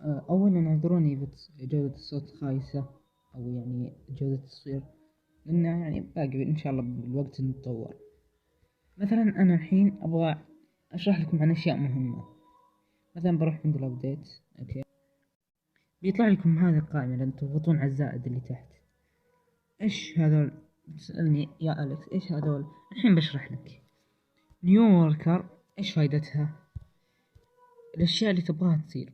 أولا اعذروني جودة الصوت خايسة، أو يعني جودة التصوير، لأنه يعني باقي إن شاء الله بالوقت نتطور. مثلا أنا الحين أبغى أشرح لكم عن أشياء مهمة. مثلا بروح عند الأبديت، أوكي، بيطلع لكم هذه القائمة لأن تضغطون على الزائد اللي تحت. إيش هذول؟ بتسألني يا أليكس إيش هذول؟ الحين بشرح لك. نيو وركر إيش فايدتها؟ الأشياء اللي تبغاها تصير،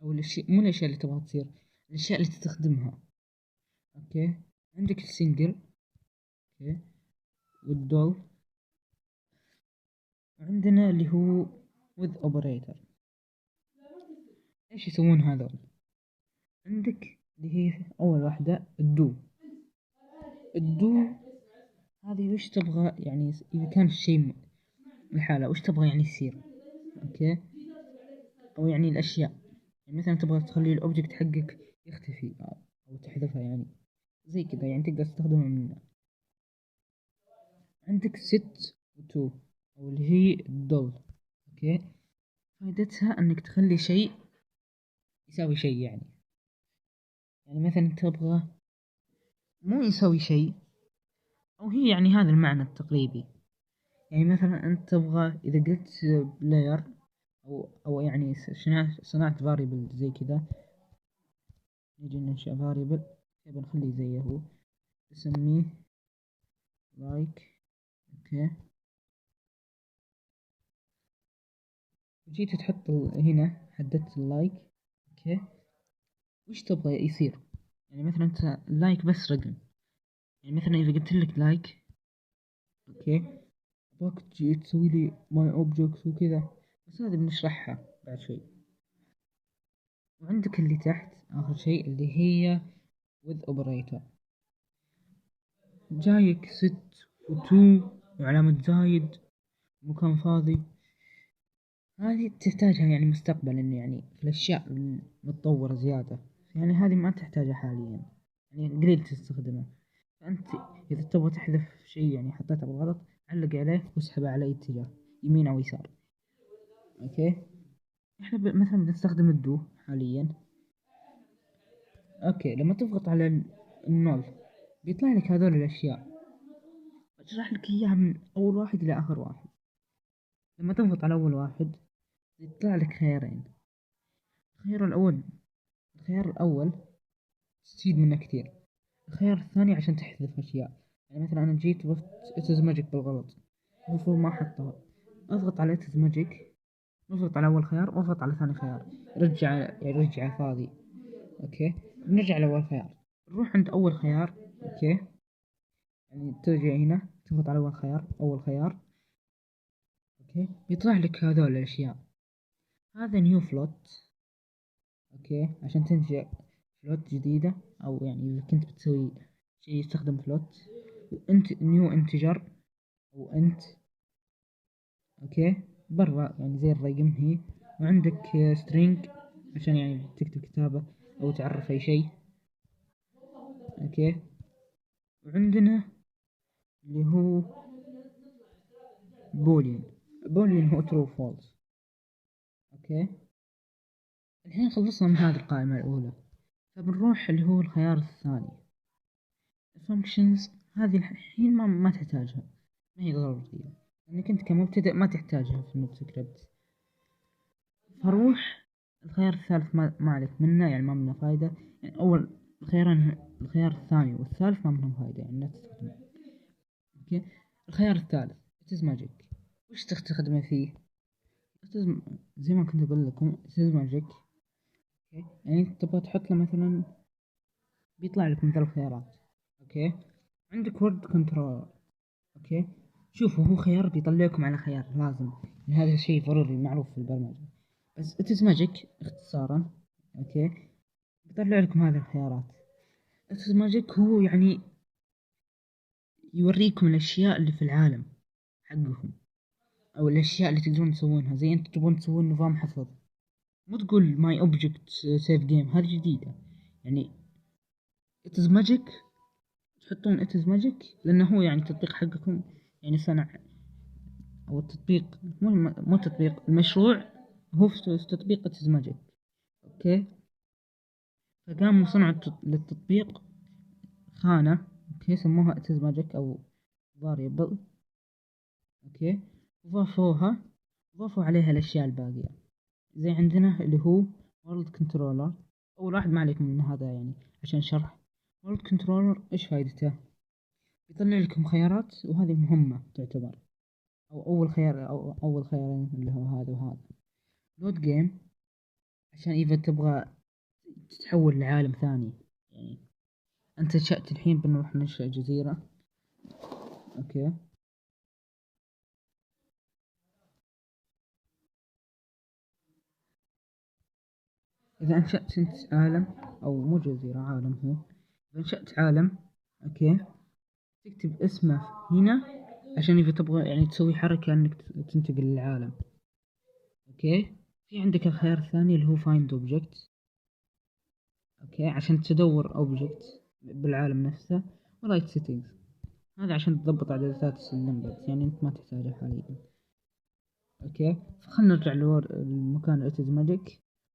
أو الأشياء مو الأشياء اللي تبغاها تصير، الأشياء اللي تستخدمها. أوكي، عندك السنجل، أوكي، والدول، وعندنا اللي هو with operator. إيش يسوون هذول؟ عندك اللي هي أول واحدة الدو هذه وش تبغى يعني إذا كان الشيء الحالة وش تبغى يعني يصير. أوكي، أو يعني الأشياء، يعني مثلا تبغى تخلي الأوبجكت حقك يختفي أو تحذفها، يعني زي كذا، يعني تقدر تستخدمها منه. عندك ست وتو، أو اللي هي الدول. أوكي، فائدتها أنك تخلي شيء يساوي شيء، يعني مثلا تبغى مو يسوي شيء، أو هي يعني هذا المعنى التقريبي. يعني مثلا أنت تبغى إذا قلت بلاير أو يعني صنعت فاريبل زي كذا، نيجي ننشأ فاريبل بنخليه زي هو، نسميه لايك. أوكي، وجيت تحط هنا حددت اللايك. أوكي، وش تبغى يصير؟ يعني مثلا أنت اللايك بس رقم، يعني مثلا إذا قلت لك لايك، أوكي، أبغاك تجي تسوي لي ماي أوبجكتس وكذا، بس هذه بنشرحها بعد شوي. وعندك اللي تحت آخر شيء اللي هي with operator، جايك ست وتو وعلامة زايد مكان فاضي. هذه تحتاجها يعني مستقبلا، يعني في الأشياء المتطورة زيادة، يعني هذه ما تحتاجها حاليا، يعني قليل تستخدمها. فأنت إذا تبغى تحذف شيء يعني حطيته بالغلط، علق عليه واسحبه على أي اتجاه، يمين أو يسار. أوكي، إحنا مثلا بنستخدم الدو حاليا. أوكي، لما تضغط على النول بيطلع لك هذول الأشياء، بشرح لك إياها من أول واحد إلى آخر واحد. لما تضغط على أول واحد يطلع لك خيارين. الخيار الأول تستفيد منه كثير. الخيار الثاني عشان تحذف أشياء، يعني مثلا أنا جيت ضفت اتز ماجيك بالغلط، المفروض ما أحطها. أضغط على اتز ماجيك، نضغط على أول خيار واضغط على ثاني خيار، يرجع فاضي. أوكي، نرجع لأول خيار، نروح عند أول خيار. أوكي، يعني ترجع هنا تضغط على أول خيار. أوكي، بيطلع لك هذول الأشياء. هذا نيو فلوت. أوكي، عشان تنشئ فلوت جديدة، أو يعني إذا كنت بتسوي شيء يستخدم فلوت. وانت نيو انتجر أو انت. أوكي، برا يعني زي الرقم هي. وعندك string عشان يعني تكتب كتابة أو تعرف أي شيء. أوكي، وعندنا اللي هو بولين هو true false. أوكي، الحين خلصنا من هذه القائمة الأولى، فبنروح اللي هو الخيار الثاني functions. هذه الحين ما تحتاجها، ما هي ضرورية، لأنك أنت كمبتدئ ما تحتاجها في النوت سكريبت. فروح الخيار الثالث ما عليك منه، يعني ما منه فايدة. يعني أول الخيارين، الخيار الثاني والثالث ما منهم فايدة، يعني لا تستخدمه. أوكي، الخيار الثالث it is magic. وش تستخدمه فيه؟ زي ما كنت أقول لكم it is magic. أوكي، يعني أنت تبغى تحط له مثلا بيطلع لك من ثلاث خيارات. أوكي، عندك word control. أوكي، شوفوا هو خيار بيطلعكم على خيار لازم، يعني هذا شيء ضروري معروف في البرمجة، بس it is magic اختصارا. أوكي، بيطلع لكم هذه الخيارات. it is magic هو يعني يوريكم الأشياء اللي في العالم حقكم، أو الأشياء اللي تقدرون تسوونها. زي أنت تبون تسوون نظام حفظ، مو تقول my object save game، هذه جديدة. يعني it is magic تحطون it is magic لأنه هو يعني التطبيق حقكم، يعني صنع، أو التطبيق مو التطبيق، المشروع هو في تطبيق it is magic. أوكي، اوكي. فقاموا صنعوا للتطبيق خانة، اوكي، سموها it is magic او variable، اوكي. ضافوا عليها الاشياء الباقية، زي عندنا اللي هو world controller. اول واحد ما عليكم من هذا يعني عشان شرح. world controller ايش فايدته؟ يطلع لكم خيارات، وهذه مهمة تعتبر، او اول خيار او اول خيارين اللي هو هذا وهذا. لود جيم عشان اذا تبغى تتحول لعالم ثاني، يعني انت شأت الحين بنروح ننشأ جزيرة، اوكي. اذا انشأت انت عالم، او مو جزيرة، عالم هو، اذا انشأت عالم، اوكي، تكتب اسمه هنا عشان اذا تبغى يعني تسوي حركة انك تنتقل للعالم، اوكي. في عندك الخيار الثاني اللي هو find object، اوكي، عشان تدور object بالعالم نفسه. write settings، هذا عشان تضبط اعدادات السلم بس، يعني انت ما تحتاجه حاليا، اوكي. فخلنا نرجع للمكان it is magic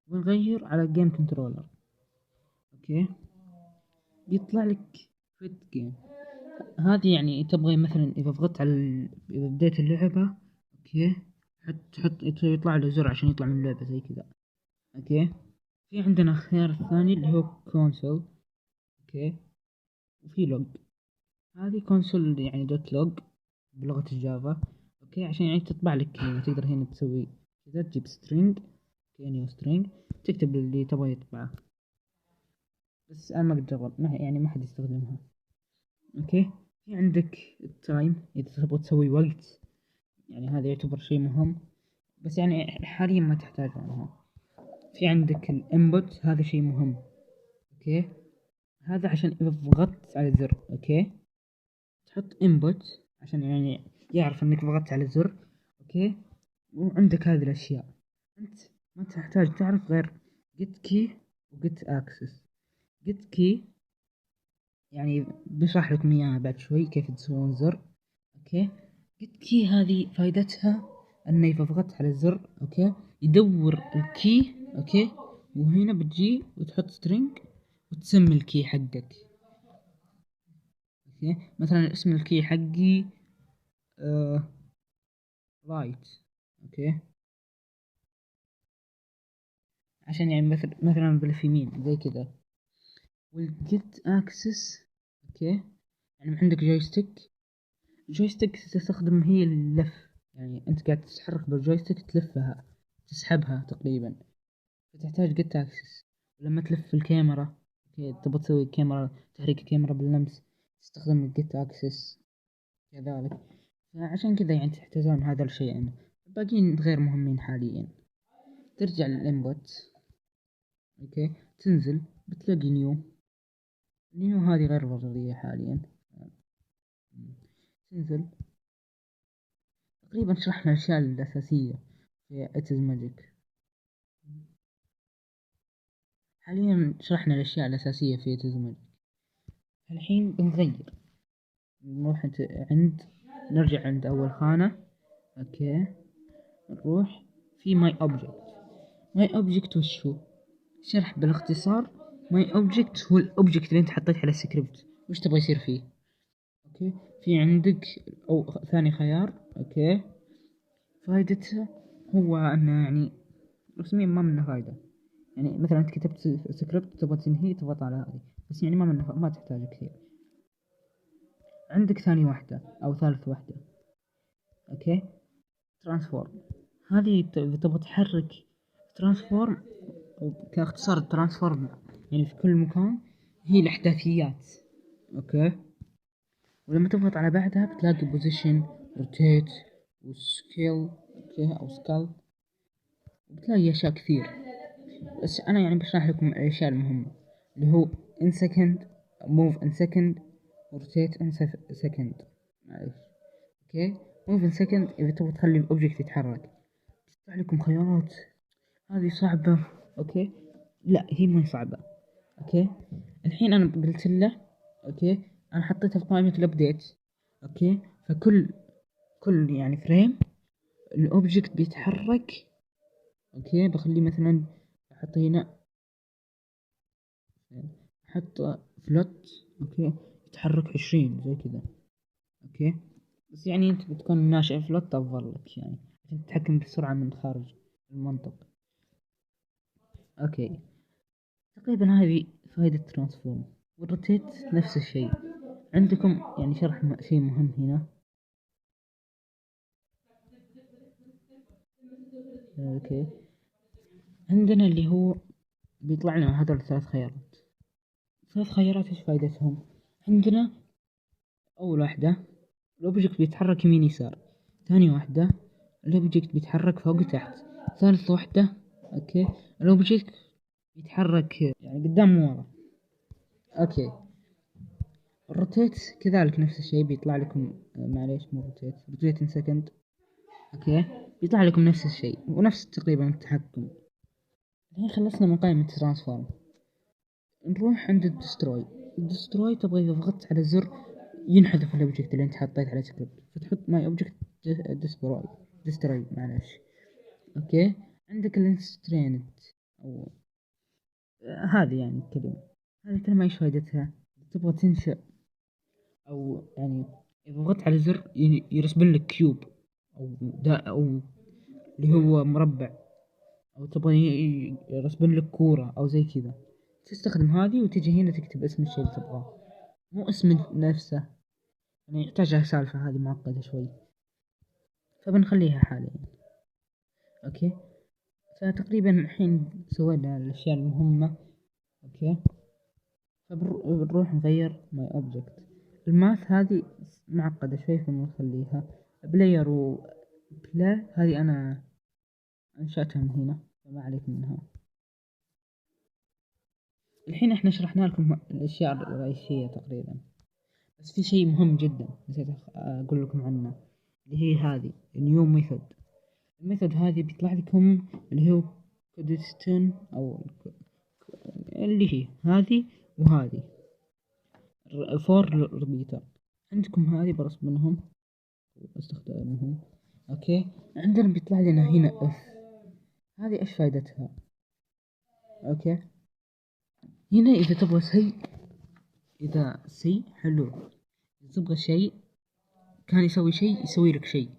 ونغير على game controller، اوكي. بيطلع لك fit game. هذه يعني تبغى مثلا اذا ضغطت على اذا بديت اللعبة، اوكي، تحط يطلع له زر عشان يطلع من اللعبة زي كذا، اوكي. في عندنا الخيار الثاني اللي هو console، اوكي، وفي log. هذه console يعني دوت لوج بلغة الجافا، اوكي، عشان يعني تطبع لك كلمة. تقدر هنا تسوي كذا، تجيب string، كأنه string، تكتب اللي تبغى يطبعه. بس انا ما قد جرب، يعني ما حد يستخدمها، اوكي. في عندك التايم اذا تبغى تسوي وقت، يعني هذا يعتبر شيء مهم، بس يعني حاليا ما تحتاج عنها. في عندك الانبوت، هذا شيء مهم، اوكي. هذا عشان اذا ضغطت على زر، اوكي، تحط input عشان يعني يعرف انك ضغطت على الزر، اوكي. وعندك هذه الاشياء، انت ما تحتاج تعرف غير get key و get access. get key يعني بشرح لكم اياها بعد شوي كيف تسوون زر، اوكي. get key هذه فايدتها انه اذا ضغطت على الزر، اوكي، يدور الكي، اوكي، وهنا بتجي وتحط string وتسمي الكي حقك، اوكي. مثلا اسم الكي حقي رايت، اوكي، عشان يعني مثلا بالف يمين زي كذا. والجيت اكسس، اوكي، يعني عندك جويستيك تستخدم هي اللف، يعني انت قاعد تتحرك بالجويستيك تلفها، تسحبها تقريبا، فتحتاج جيت اكسس. ولما تلف الكاميرا، اوكي، تبغى تسوي كاميرا، تحريك الكاميرا باللمس، تستخدم الجيت اكسس كذلك. فعشان كذا يعني تحتاجون هذا الشيئين، الباقيين غير مهمين حاليا. ترجع للانبوت، اوكي، تنزل بتلاقي نيو هذه غير ضرورية حاليا. تنزل تقريبا شرحنا الأشياء الأساسية في It is Magic. حاليا شرحنا الأشياء الأساسية في It is Magic. الحين بنغير، نروح نرجع عند أول خانة، اوكي، نروح في My Object. My Object وش هو؟ شرح بالاختصار. My Object هو الأوبجكت اللي انت حطيت على السكريبت، وش تبغى يصير فيه، اوكي. في عندك او ثاني خيار، اوكي، فايدته هو انه يعني رسميا ما منه فايدة، يعني مثلا انت كتبت سكريبت تبغى تنهي تضغط على هذه، بس يعني ما منه ما تحتاج كثير. عندك ثاني واحدة او ثالث واحدة، اوكي، ترانسفورم. هذه اذا تبغى تحرك ترانسفورم، كاختصار الترانسفورم يعني في كل مكان، هي الاحداثيات، اوكي. ولما تضغط على بعدها بتلاقي بوزيشن، روتيت، وسكيل، اوكي، او سكال، بتلاقي اشياء كثير. بس انا يعني بشرح لكم الاشياء المهمة، اللي هو in second move in second rotate in second، معليش، اوكي. move in second اذا تبغى تخلي الاوبجكت يتحرك، تطلع لكم خيارات، هذه صعبة، اوكي. لا هي ما صعبة، اوكي. الحين انا قلت له، اوكي، انا حطيتها في قائمة الابديت، اوكي. فكل يعني فريم الاوبجكت بيتحرك، اوكي. بخليه مثلا احط هنا حط فلوت اوكي يتحرك 20 زي كذا اوكي. بس يعني انت بتكون ناشئ فلوت افضل لك يعني عشان تتحكم بالسرعة من خارج المنطق. اوكي تقريبا هذه فائدة ترانسفورم. والروتيت نفس الشيء. عندكم يعني شرح شيء مهم هنا. اوكي عندنا اللي هو بيطلع لنا هذول الثلاث خيارات. ثلاث خيارات ايش فائدتهم؟ عندنا اول واحدة الاوبجكت بيتحرك يمين يسار. ثاني واحدة الاوبجكت بيتحرك فوق وتحت. ثالث واحدة اوكي الاوبجكت بيتحرك يعني قدام وورا. اوكي الروتيت كذلك نفس الشيء بيطلع لكم معليش مو روتيت ان سكند اوكي بيطلع لكم نفس الشيء ونفس تقريبا التحكم. الحين خلصنا من قائمة ترانسفورم. نروح عند الدستروي تبغى إذا ضغطت على زر ينحذف الأوبجكت اللي أنت حطيت عليه سكريبت فتحط ماي أوبجكت دستروي معلش أوكي. عندك الانسترينت أو هذه يعني هذه الكلمة إيش فائدتها؟ تبغى تنشأ أو يعني إذا ضغطت على زر يرسم لك كيوب أو اللي هو مربع أو تبغى يرسم لك كورة أو زي كذا تستخدم هذه وتجي هنا تكتب اسم الشيء اللي تبغاه مو اسم نفسه يعني يحتاجها سالفة هذه معقدة شوي فبنخليها حاليا اوكي. فتقريبا الحين سوينا الاشياء المهمة اوكي. فبنروح نغير ماي اوبجكت. الماث هذه معقدة شوي فبنخليها بلاير وبلا هذه انا انشأتها من هنا فما عليك منها. الحين احنا شرحنا لكم الاشياء الرئيسية تقريبا بس في شيء مهم جدا نسيت اقول لكم عنه اللي هي هذه نيو ميثود. الميثود هذه بيطلع لكم اللي هو كودستون او اللي هي هذه وهذه فور ريبيتر. عندكم هذه برسم منهم واستخدامهم اوكي. عندنا بيطلع لنا هنا اف. هذه ايش فائدتها؟ اوكي هنا اذا تبغى شيء اذا حلو اذا تبغى شيء كان يسوي شيء يسوي لك شيء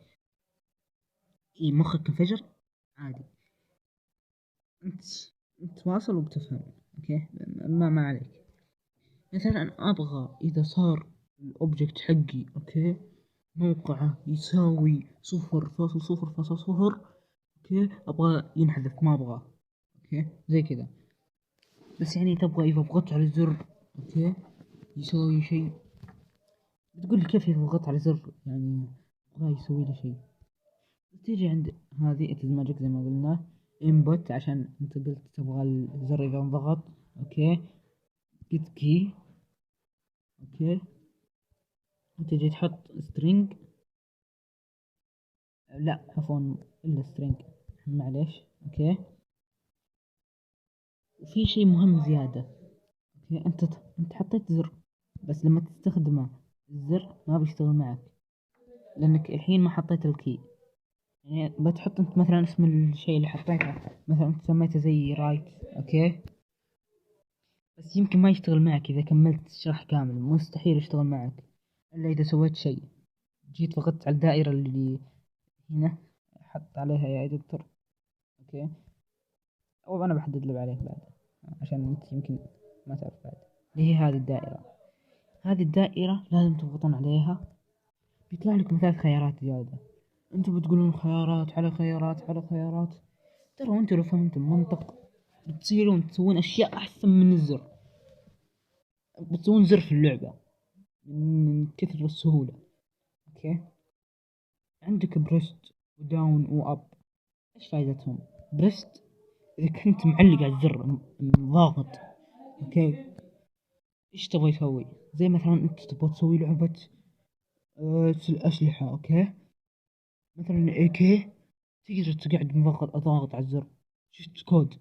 اي مخك انفجر عادي انت تواصل وبتفهم اوكي ما عليك. مثلا ابغى اذا صار الاوبجكت حقي اوكي موقعه يساوي 0.0.0 اوكي ابغى ينحذف ما ابغاه اوكي زي كذا. بس يعني تبغى اذا ضغطت على الزر اوكي يسوي شيء بتقول لي كيف اذا ضغطت على زر يعني ابغاه يسوي لي شيء. تيجي عند هذه اتزماجك زي ما قلنا input عشان انت قلت تبغى الزر اذا انضغط اوكي get key اوكي وتجي تحط string لا عفوا الا string معليش اوكي. وفي شيء مهم زيادة اوكي انت حطيت زر بس لما تستخدمه الزر ما بيشتغل معك لانك الحين ما حطيت الكي. يعني بتحط انت مثلا اسم الشيء اللي حطيته مثلا انت سميته زي رايت اوكي بس يمكن ما يشتغل معك اذا كملت الشرح كامل مستحيل يشتغل معك الا اذا سويت شيء جيت ضغطت على الدائرة اللي هنا حط عليها يا دكتور اوكي او انا بحدد لك عليه بعد عشان انت يمكن ما تعرف بعد اللي هي هذه الدائرة لازم تضغطون عليها بيطلع لكم 3 خيارات زيادة. انتوا بتقولون خيارات على خيارات على خيارات ترى انتوا لو فهمتوا المنطق بتصيرون تسوون اشياء احسن من الزر بتسوون زر في اللعبة من كثر السهولة اوكي. عندك بريست وداون واب ايش فائدتهم؟ بريست اذا كنت معلق على الزر ضاغط اوكي ايش تبغى يسوي؟ زي مثلا انت تبغى تسوي لعبة اسلحة اوكي مثلا اي كي تقدر تقعد ضاغط على الزر شفت كود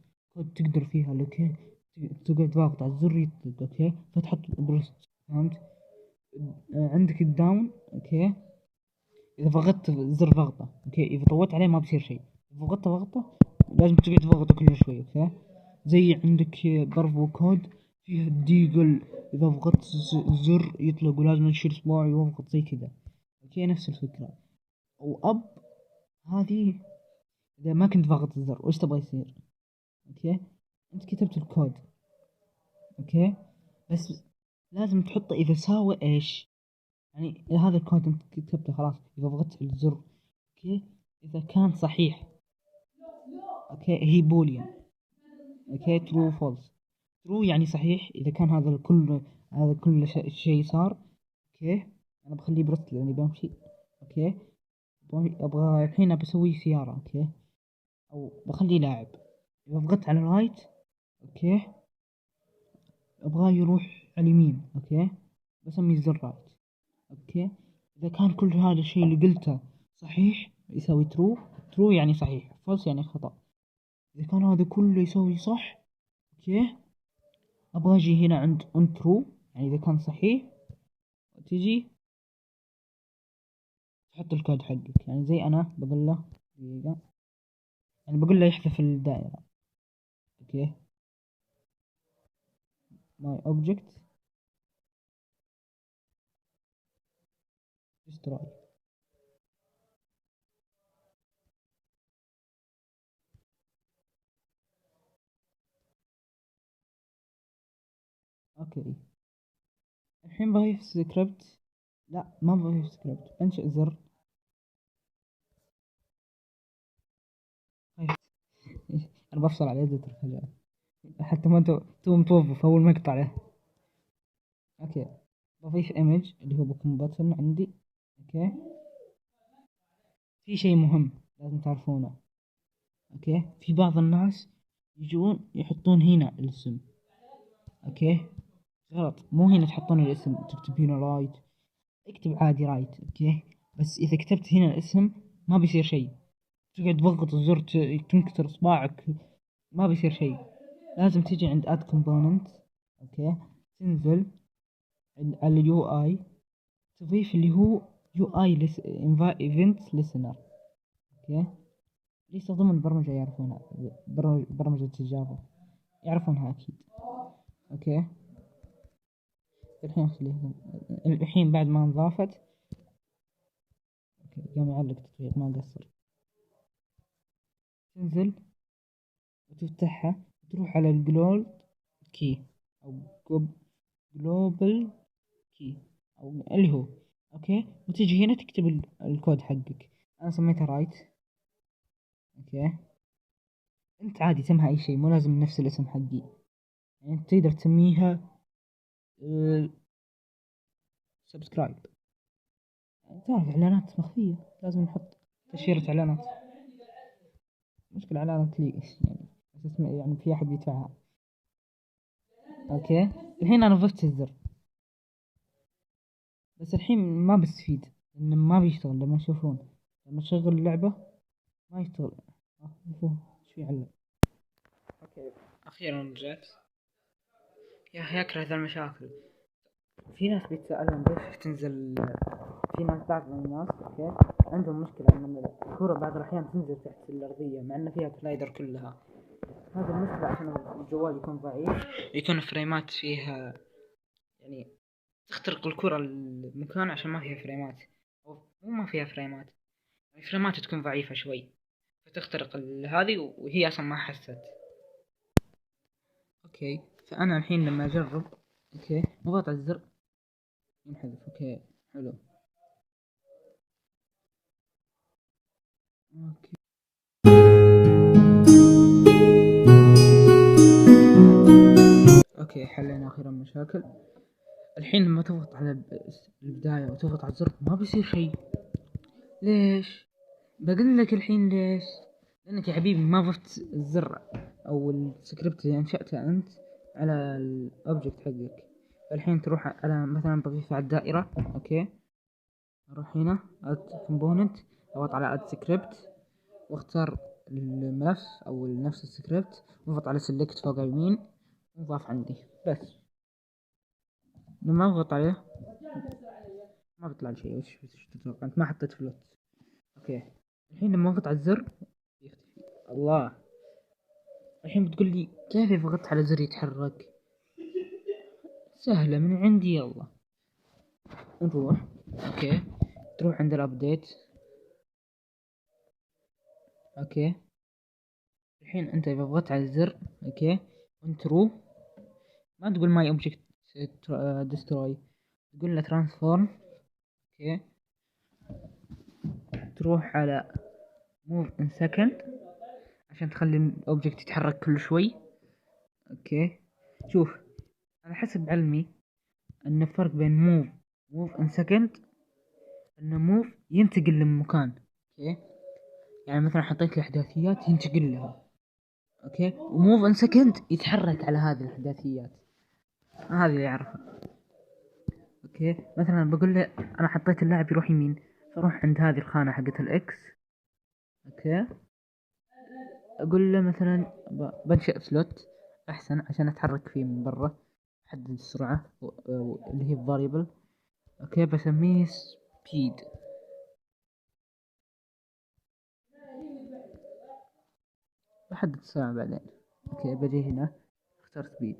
تقدر فيها اوكي تقعد ضاغط على الزر يطلق اوكي فتحط برست فهمت. عندك الداون اوكي اذا ضغطت الزر ضغطه اوكي اذا طولت عليه ما بيصير شيء اذا ضغطته لازم تقعد تضغطه كل شوي اوكي. زي عندك برضو كود فيها الديجل، إذا ضغطت زر يطلق ولازم نشيل إصبعي وأضغط زي كذا. أوكي نفس الفكرة. وأب هذه إذا ما كنت ضاغط الزر وش تبغى يصير؟ أوكي أنت كتبت الكود، أوكي بس لازم تحطه إذا ساوى إيش، يعني هذا الكود أنت كتبته خلاص، إذا ضغطت الزر أوكي إذا كان صحيح أوكي هي بوليان، أوكي ترو فولس. ترو يعني صحيح إذا كان هذا كل شيء صار. أوكي أنا بخليه برست لأني بمشي. أوكي أبغى الحين بسوي سيارة. أوكي أو بخليه لاعب. إذا ضغطت على رايت أوكي أبغاه يروح على اليمين. أوكي بسمي الزر رايت. أوكي إذا كان كل هذا الشيء اللي قلته صحيح يسوي ترو. ترو يعني صحيح، فولس يعني خطأ. إذا كان هذا كله يسوي صح أوكي أبغى أجي هنا عند on true، يعني إذا كان صحيح تجي تحط الكود حقك. يعني زي أنا بقول له دقيقة، يعني بقول له يحذف الدائرة. أوكي my object destroy. أوكي الحين بضيف سكريبت. لا ما بضيف سكريبت، بنشئ زر. أنا بفصل على إيديتر فجأة حتى ما تو متوظف أول مقطع له. أوكي بضيف image اللي هو بكون بutton عندي. أوكي في شيء مهم لازم تعرفونه. أوكي في بعض الناس يجون يحطون هنا الاسم. أوكي غلط، مو هنا تحطون الاسم تكتب هنا رايت، اكتب عادي رايت. اوكي بس اذا كتبت هنا الاسم ما بيصير شيء، تقعد تضغط الزر تنكسر اصبعك ما بيصير شيء. لازم تيجي عند اد كومبوننت. اوكي تنزل على اليو اي تضيف اللي هو يو اي ايفنت ليسنر. اوكي اللي يستخدمون البرمجة يعرفونها، برمجة الجافا يعرفونها اكيد. اوكي الحين خليها الحين بعد ما انضافت. اوكي قام يعلق تطبيق ما قصر. تنزل وتفتحها وتروح على الجلول كي او جلوبال كي او اللي هو اوكي وتجي هنا تكتب الكود حقك. انا سميته رايت. اوكي انت عادي سمها اي شيء، مو لازم نفس الاسم حقي، يعني انت تقدر تسميها سبسكرايب. تعرف اعلانات مخفية لازم نحط تأشيرة اعلانات. مشكلة اعلانات لي يعني بس يعني في احد بيدفعها. اوكي الحين انا ضفت الزر بس الحين ما بستفيد لأنه ما بيشتغل. لما تشوفون لما تشغل اللعبة ما يشتغل. شوفوا ايش في علق. اوكي اخيرا رجعت. يا اخي اكره ذا المشاكل. في ناس بيتسألون ليش تنزل، في ناس بعض من الناس اوكي عندهم مشكلة ان الكورة بعض الاحيان تنزل تحت الارضية مع ان فيها كلايدر كلها. هذا المشكلة عشان الجوال يكون ضعيف، يكون فريمات فيها يعني تخترق الكرة المكان عشان ما فيها فريمات، أو مو ما فيها فريمات، يعني فريمات تكون ضعيفة شوي فتخترق هذه وهي أصلا ما حست. أوكي فأنا الحين لما أجرب أوكي نضغط على الزر ينحذف. أوكي حلو. أوكي أوكي حلينا أخيرا مشاكل. الحين لما تضغط على البداية وتضغط على الزر ما بيصير شيء. ليش؟ بقول لك الحين ليش. لأنك يا حبيبي ما ضفت الزر أو السكريبت اللي أنشأته أنت على الأوبجكت حقك. فالحين تروح على مثلا بضيف على الدائرة. أوكي أروح هنا add component أضغط على add script واختار الملف أو نفس السكريبت واضغط على select فوق اليمين وضاف عندي بس. لما أضغط عليه ما بيطلع لي شيء. وش تتوقع أنت؟ ما حطيت فلوت. أوكي الحين لما أضغط على الزر يختفي. الله الحين بتقول لي كيف إذا ضغطت على زر يتحرك؟ سهلة من عندي. يلا نروح. اوكي، تروح عند الابديت. اوكي، الحين انت اذا ضغطت على الزر اوكي وانترو، ما تقول ماي اوبجكت ديستروي، تقول له ترانسفورم. اوكي، تروح على موف ان سكند عشان تخلي الاوبجكت يتحرك كل شوي. اوكي، شوف على حسب علمي ان الفرق بين موف ان سكند ان موف ينتقل لمكان. اوكي، يعني مثلا حطيت له احداثيات ينتقل لها. اوكي، وموف ان سكند يتحرك على هذه الاحداثيات. هذه اللي اعرفها. اوكي، مثلا بقول له انا حطيت اللاعب يروح يمين، فاروح عند هذه الخانة حقت الاكس. اوكي، اقول له مثلا بنشئ سلوت احسن عشان اتحرك فيه من برا، احدد السرعة اللي هي variable. اوكي، بسميه سبيد. بحدد السرعة بعدين. اوكي، بجي هنا اختار سبيد.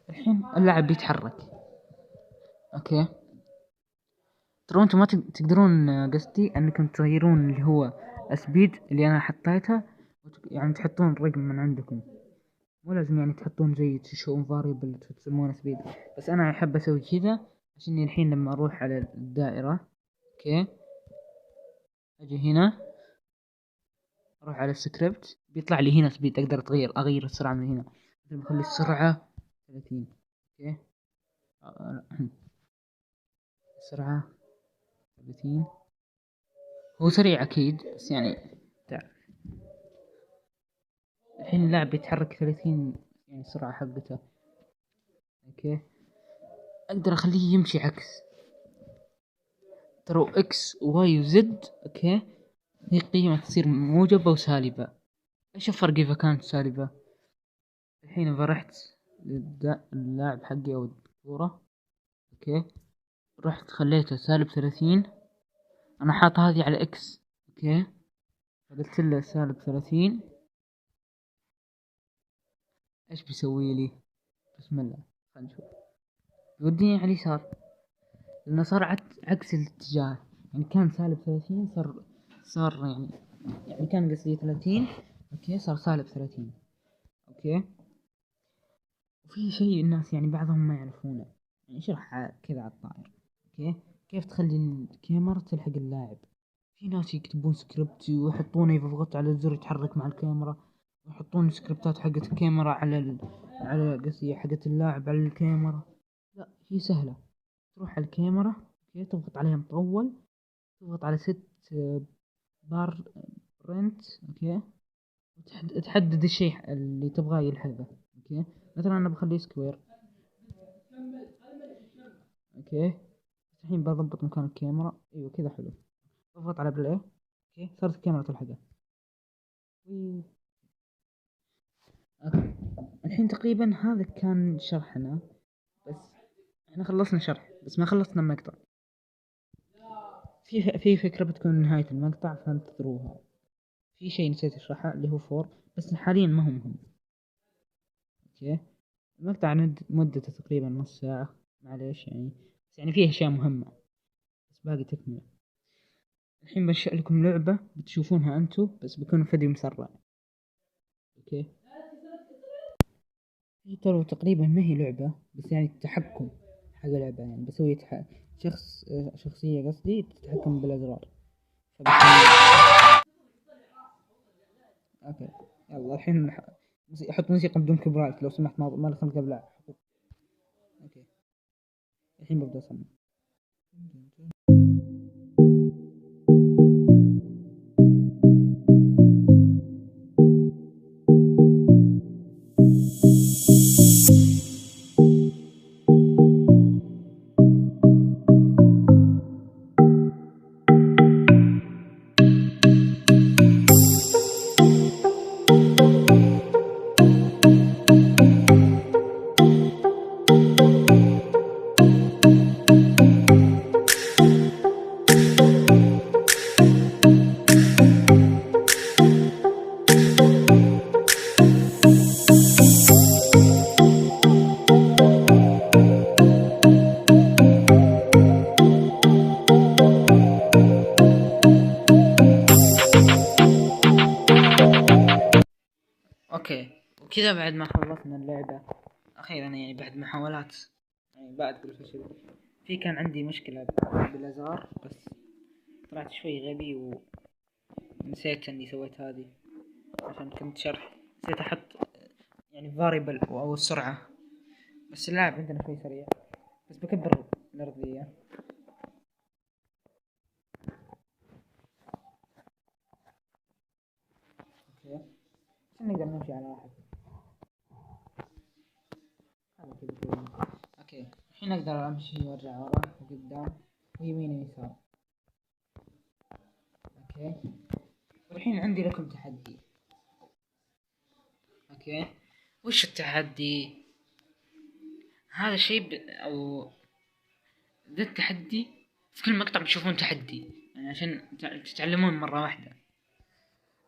الحين اللاعب بيتحرك. اوكي، ترى انتم ما تقدرون قصدي انكم تغيرون اللي هو سبيد اللي انا حطيتها، يعني تحطون رقم من عندكم، مو لازم يعني تحطون زي تشوفون فاريبل تسمونه سبيد. بس انا احب اسوي كذا عشان الحين لما اروح على الدائرة اوكي اجي هنا اروح على السكريبت بيطلع لي هنا سبيد، اقدر اغير السرعة من هنا. مثلا بخلي السرعة 30. اوكي السرعة 30. هو سريع اكيد بس يعني تعرف. الحين اللاعب بيتحرك 30 يعني السرعة حقته. اوكي، اقدر اخليه يمشي عكس. ترى اكس وواي وزد اوكي هي قيمة تصير موجبة وسالبة. ايش الفرق اذا كانت سالبة؟ الحين اذا رحت للاعب حقي او الكورة اوكي رحت خليته سالب 30، انا حاط هذه على اكس. اوكي، فقلت له سالب 30، ايش بيسوي لي؟ بسم الله خلينا نشوف. يوديني على اليسار لانه صار عكس الاتجاه. يعني كان سالب 30 صار يعني كان قصدي 30 اوكي صار سالب 30. اوكي، وفي شيء الناس يعني بعضهم ما يعرفونه، يعني اشرح كذا على الطائر. اوكي، كيف تخلي الكاميرا تلحق اللاعب. في ناس يكتبون سكريبت ويحطونه اذا ضغطت على الزر يتحرك مع الكاميرا، ويحطون سكريبتات حقت الكاميرا على قصدي حقت اللاعب على الكاميرا. لا، هي سهلة. تروح على الكاميرا اوكي تضغط عليها مطول، تضغط على ست بار برنت اوكي وتحدد الشيء اللي تبغاه يلحقه. اوكي، مثلا انا بخليه سكوير. اوكي، الحين بضبط مكان الكاميرا. ايوه كذا حلو. اضغط على بلاي. اوكي، صارت الكاميرا تلحقه. اوكي، الحين تقريبا هذا كان شرحنا، بس احنا خلصنا شرح بس ما خلصنا المقطع. في فكرة بتكون نهاية المقطع فانتظروها. في شيء نسيت اشرحه اللي هو فور بس حاليا ما هو مهم. اوكي، المقطع مدته تقريبا نص ساعة معليش يعني، بس يعني فيه اشياء مهمة بس باقي تكملة. الحين بنشأ لكم لعبة بتشوفونها انتو بس بيكون فيديو مسرع. اوكي، هي ترى تقريبا ما هي لعبة بس يعني التحكم حق لعبة، يعني بسوي شخصية قصدي تتحكم بالأزرار. اوكي، يلا الحين احط موسيقى بدون كوبرايت لو سمحت، ما دخلت قبل. اوكي، الحين ببدأ أصمم. وكذا بعد ما خلصنا اللعبة أخيرا، يعني بعد محاولات، يعني بعد كل فشل، كان عندي مشكلة بالأزرار، بس طلعت شوي غبي ونسيت إني سويت هذه عشان كنت شرح، نسيت أحط يعني variable أو السرعة. بس اللاعب عندنا شوي سريع، بس بكبر الأرضية. أوكي، عشان نقدر نمشي على واحد. هذا كذا. أوكي، الحين أقدر أمشي وأرجع ورا وقدام ويمين ويسار. أوكي، والحين عندي لكم تحدي. أوكي، وش التحدي؟ هذا شيء أو ذا التحدي في كل مقطع بتشوفون تحدي، يعني عشان تتعلمون مرة واحدة.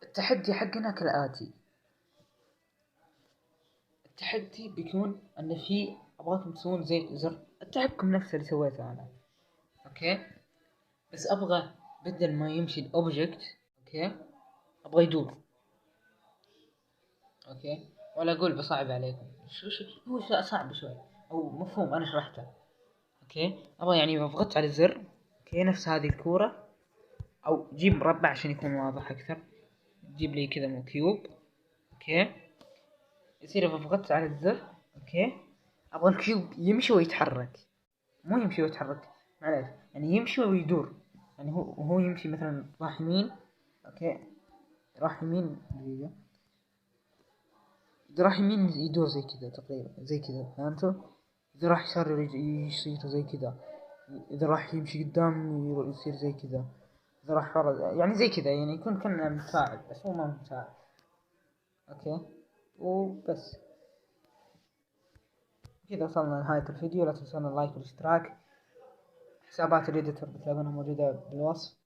التحدي حقنا كالآتي. التحدي بيكون أن في أبغاكم تسوون زي زر التحكم نفسه اللي سويته أنا. أوكي، بس أبغى بدل ما يمشي الأوبجكت، أوكي، أبغى يدور. أوكي، ولا أقول بصعب عليكم، شو هو صعب شوي أو مفهوم، أنا شرحته. أوكي، أبغى يعني بضغط على الزر، أوكي، نفس هذه الكورة، أو جيب مربع عشان يكون واضح أكثر، جيب لي كذا كيوب. أوكي، يصير بضغط على الزر. أوكي، أبغى الكيوب يمشي ويتحرك، مو يمشي ويتحرك، معليش، يعني يمشي ويدور. يعني هو يمشي مثلا راح يمين. أوكي، راح يمين دقيقة، إذا راح يمين يدور زي كذا تقريبا، زي كذا، فهمتوا؟ إذا راح يسار يصير زي كذا، إذا راح يمشي قدام يصير زي كذا، إذا راح ورا يعني زي كذا، يعني يكون كنا متفاعل بس هو ما متفاعل. أوكي، وبس كذا وصلنا لنهاية الفيديو. لا تنسون اللايك والاشتراك. حسابات الإديتور بتلاقونها موجودة بالوصف،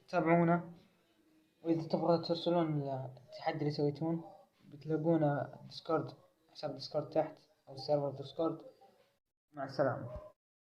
تابعونا. وإذا تبغى ترسلون التحدي اللي سويتون بتلاقونه ديسكورد، حساب ديسكورد تحت، أو سيرفر ديسكورد. مع السلامة.